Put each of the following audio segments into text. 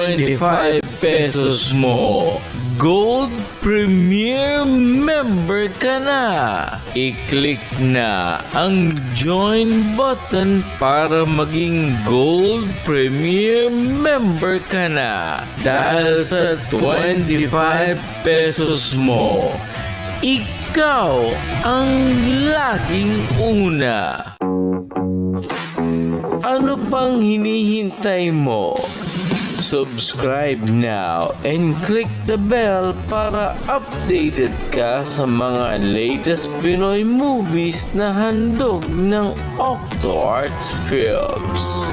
25 pesos mo. Gold Premier Member ka na. I-click na ang Join button para maging Gold Premier Member ka na. Dahil sa 25 pesos mo, ikaw ang laging una. Ano pang hinihintay mo? Subscribe now and click the bell para updated ka sa mga latest Pinoy movies na handog ng OctoArts Films.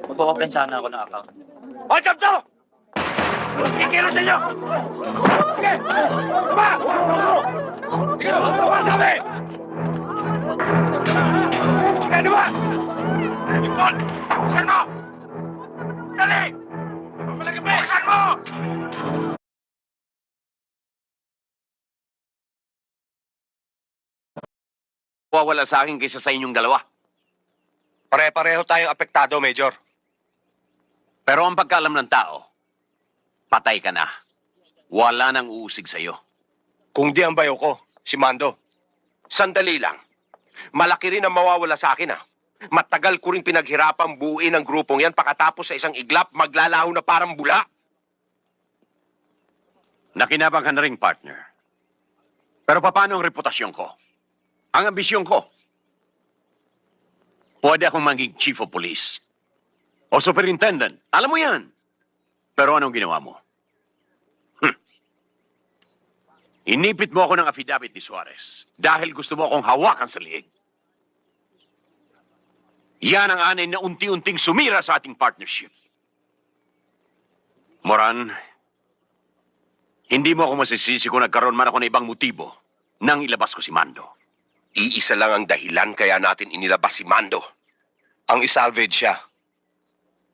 Mag-open sana ako ng account. Hoy, Chamcho! Kikilo sa inyo! Sige! Tama! Sige! Tama sabi! Sige, diba? Ipon! Buksan mo! Dali! Malaki pa! Buksan mo! Wawala sa akin kaysa sa inyong dalawa. Pare-pareho tayong apektado, Major. Pero ang pagkaalam ng tao, patay ka na. Wala nang uusig sa'yo. Kung di ang bayo ko, si Mando. Sandali lang. Malaki rin ang mawawala sa akin, ah. Matagal ko rin pinaghirapang buuin ang grupong yan pagkatapos sa isang iglap, maglalaho na parang bula. Nakinabang ka na rin, partner. Pero paano ang reputasyon ko? Ang ambisyon ko? Pwede akong maging chief of police. O superintendent. Alam mo yan. Pero anong ginawa mo? Inipit mo ako ng affidavit ni Suarez dahil gusto mo akong hawakan sa liig. Yan ang anay na unti-unting sumira sa ating partnership. Moran, hindi mo ako masisisi kung nagkaroon man ako ng ibang motibo nang ilabas ko si Mando. Iisa lang ang dahilan kaya natin inilabas si Mando. Ang isalvage siya.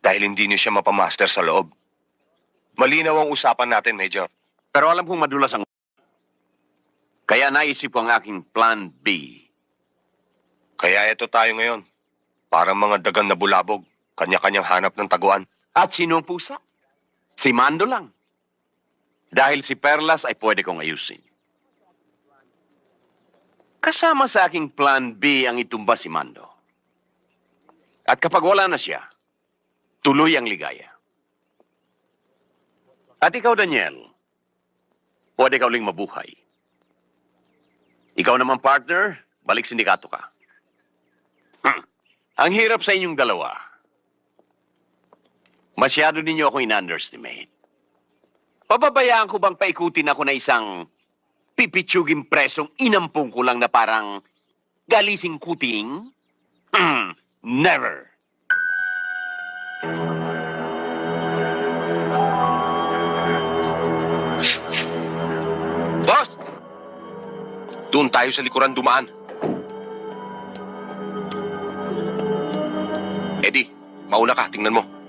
Dahil hindi niyo siya mapamaster sa loob. Malinaw ang usapan natin, Major. Pero alam kong madulas ang... Kaya naisip ko ang aking plan B. Kaya ito tayo ngayon. Parang mga dagang na bulabog. Kanya-kanyang hanap ng taguan. At sino ang pusa? Si Mando lang. Dahil si Perlas ay pwede kong ayusin. Kasama sa aking plan B ang itumba si Mando. At kapag wala na siya, tuloy ang ligaya. At ikaw, Daniel, pwede ka uling mabuhay. Ikaw naman, partner, balik sindikato ka. Ang hirap sa inyong dalawa. Masyado ninyo ako in-underestimate. Pababayaan ko bang paikutin ako na isang pipitsuging presong inampung ko lang na parang galising kuting? Never. Boss! Doon tayo sa likuran dumaan. Eddie, mauna ka. Tingnan mo.